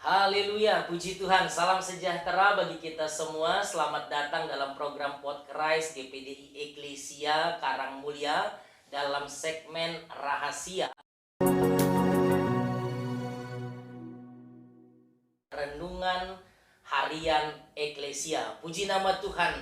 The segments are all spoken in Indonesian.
Haleluya, puji Tuhan. Salam sejahtera bagi kita semua. Selamat datang dalam program Podcast GPDI Eklesia Karangmulia dalam segmen Rahasia Renungan Harian Eklesia. Puji nama Tuhan.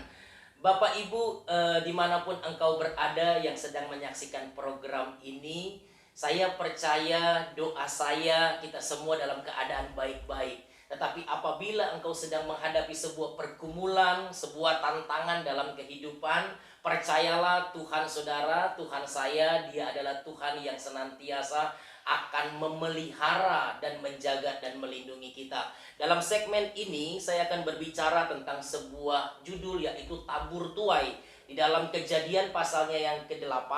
Bapak Ibu, dimanapun engkau berada yang sedang menyaksikan program ini, saya percaya doa saya kita semua dalam keadaan baik-baik. Tetapi apabila engkau sedang menghadapi sebuah pergumulan, sebuah tantangan dalam kehidupan, percayalah Tuhan saudara, Tuhan saya, Dia adalah Tuhan yang senantiasa akan memelihara dan menjaga dan melindungi kita. Dalam segmen ini saya akan berbicara tentang sebuah judul yaitu tabur tuai. Di dalam Kejadian pasalnya yang ke-8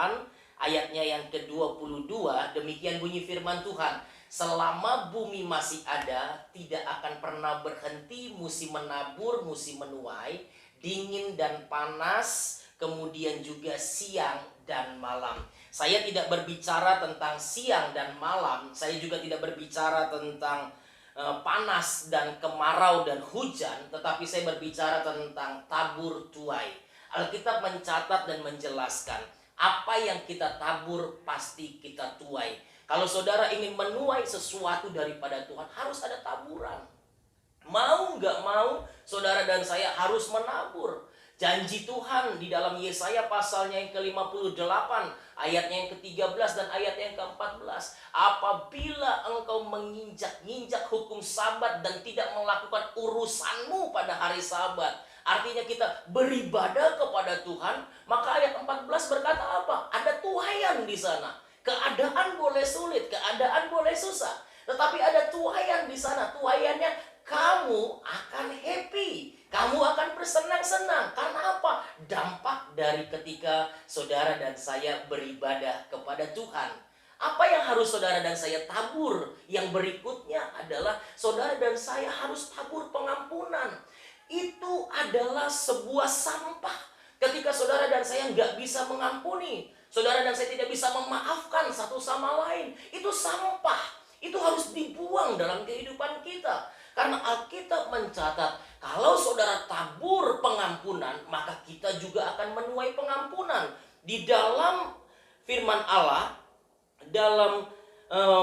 ayatnya yang ke-22, demikian bunyi firman Tuhan. Selama bumi masih ada, tidak akan pernah berhenti musim menabur, musim menuai, dingin dan panas, kemudian juga siang dan malam. Saya tidak berbicara tentang siang dan malam, saya juga tidak berbicara tentang panas dan kemarau dan hujan, tetapi saya berbicara tentang tabur tuai. Alkitab mencatat dan menjelaskan, apa yang kita tabur pasti kita tuai. Kalau saudara ingin menuai sesuatu daripada Tuhan, harus ada taburan. Mau nggak mau, saudara dan saya harus menabur. Janji Tuhan di dalam Yesaya pasalnya yang ke-58, ayatnya yang ke-13 dan ayat yang ke-14. Apabila engkau menginjak-injak hukum sabat dan tidak melakukan urusanmu pada hari sabat, artinya kita beribadah kepada Tuhan, maka ayat 14 berkata apa? Ada tuaian di sana. Keadaan boleh sulit, keadaan boleh susah, tetapi ada tuaian di sana. Tuaiannya kamu akan happy, kamu akan bersenang-senang. Karena apa? Dampak dari ketika saudara dan saya beribadah kepada Tuhan. Apa yang harus saudara dan saya tabur? Yang berikutnya adalah saudara dan saya harus tabur pengampunan. Itu adalah sebuah sampah. Ketika saudara dan saya nggak bisa mengampuni, saudara dan saya tidak bisa memaafkan satu sama lain, itu sampah. Itu harus dibuang dalam kehidupan kita. Karena Alkitab mencatat, kalau saudara tabur pengampunan, maka kita juga akan menuai pengampunan. Di dalam firman Allah, dalam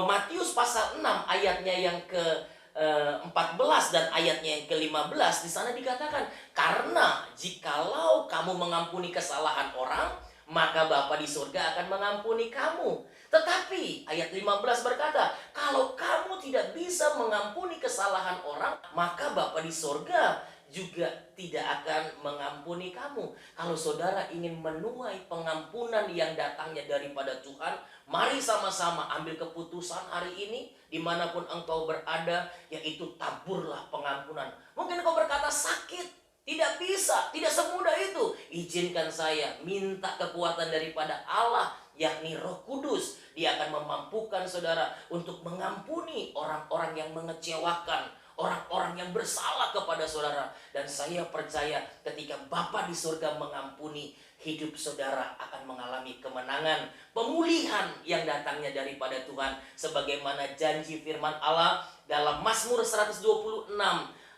Matius pasal 6 ayatnya yang ke-14 dan ayatnya yang ke-15, di sana dikatakan, karena jikalau kamu mengampuni kesalahan orang, maka Bapa di surga akan mengampuni kamu. Tetapi ayat 15 berkata, kalau kamu tidak bisa mengampuni kesalahan orang, maka Bapa di surga juga tidak akan mengampuni kamu. Kalau saudara ingin menuai pengampunan yang datangnya daripada Tuhan, mari sama-sama ambil keputusan hari ini, dimanapun engkau berada, yaitu taburlah pengampunan. Mungkin engkau berkata sakit, tidak bisa, tidak semudah itu. Izinkan saya minta kekuatan daripada Allah, yakni Roh Kudus. Dia akan memampukan saudara untuk mengampuni orang-orang yang mengecewakan, orang-orang yang bersalah kepada saudara. Dan saya percaya ketika Bapa di surga mengampuni, hidup saudara akan mengalami kemenangan, pemulihan yang datangnya daripada Tuhan. Sebagaimana janji firman Allah dalam Mazmur 126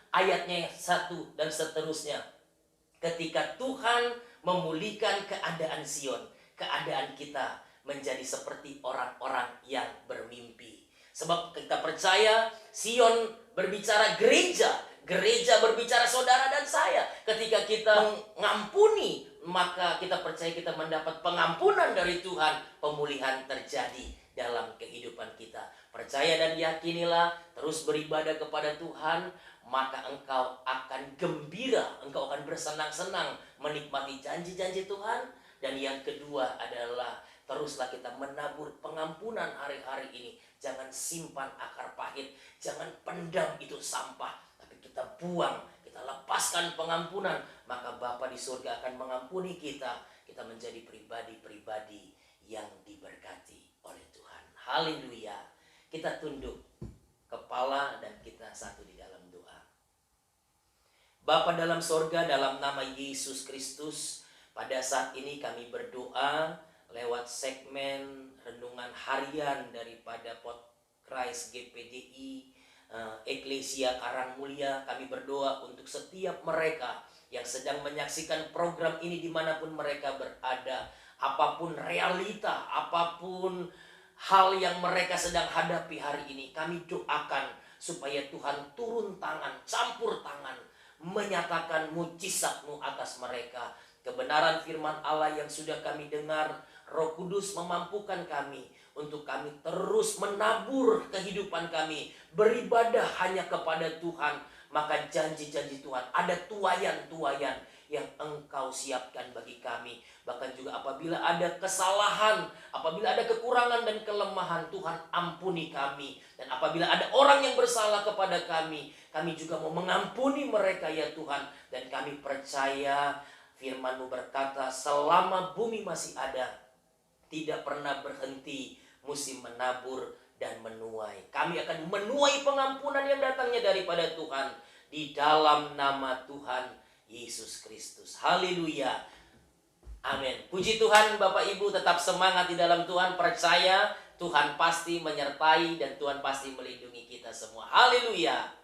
ayatnya 1 dan seterusnya. Ketika Tuhan memulihkan keadaan Sion, keadaan kita menjadi seperti orang-orang yang bermimpi. Sebab kita percaya Sion berbicara gereja, gereja berbicara saudara dan saya. Ketika kita mengampuni, maka kita percaya kita mendapat pengampunan dari Tuhan, pemulihan terjadi dalam kehidupan kita. Percaya dan yakinilah, terus beribadah kepada Tuhan, maka engkau akan gembira, engkau akan bersenang-senang menikmati janji-janji Tuhan. Dan yang kedua adalah teruslah kita menabur pengampunan hari-hari ini. Jangan simpan akar pahit, jangan pendam itu sampah, tapi kita buang, kita lepaskan pengampunan, maka Bapa di surga akan mengampuni kita. Kita menjadi pribadi-pribadi yang diberkati oleh Tuhan. Haleluya. Kita tunduk kepala dan kita satu di dalam doa. Bapa dalam sorga, dalam nama Yesus Kristus, pada saat ini kami berdoa lewat segmen renungan harian daripada Podcast GPDI Eklesia Karangmulia, kami berdoa untuk setiap mereka yang sedang menyaksikan program ini dimanapun mereka berada. Apapun realita, apapun hal yang mereka sedang hadapi hari ini, kami doakan supaya Tuhan turun tangan, campur tangan, menyatakan mujizat-Mu atas mereka. Kebenaran firman Allah yang sudah kami dengar, Roh Kudus memampukan kami untuk kami terus menabur kehidupan kami, beribadah hanya kepada Tuhan. Maka janji-janji Tuhan, ada tuayan-tuayan yang Engkau siapkan bagi kami. Bahkan juga apabila ada kesalahan, apabila ada kekurangan dan kelemahan, Tuhan ampuni kami. Dan apabila ada orang yang bersalah kepada kami juga mau mengampuni mereka ya Tuhan. Dan kami percaya firman-Mu berkata, selama bumi masih ada, tidak pernah berhenti musim menabur dan menuai. Kami akan menuai pengampunan yang datangnya daripada Tuhan di dalam nama Tuhan Yesus Kristus. Haleluya. Amin. Puji Tuhan, Bapak Ibu tetap semangat di dalam Tuhan. Percaya Tuhan pasti menyertai dan Tuhan pasti melindungi kita semua. Haleluya.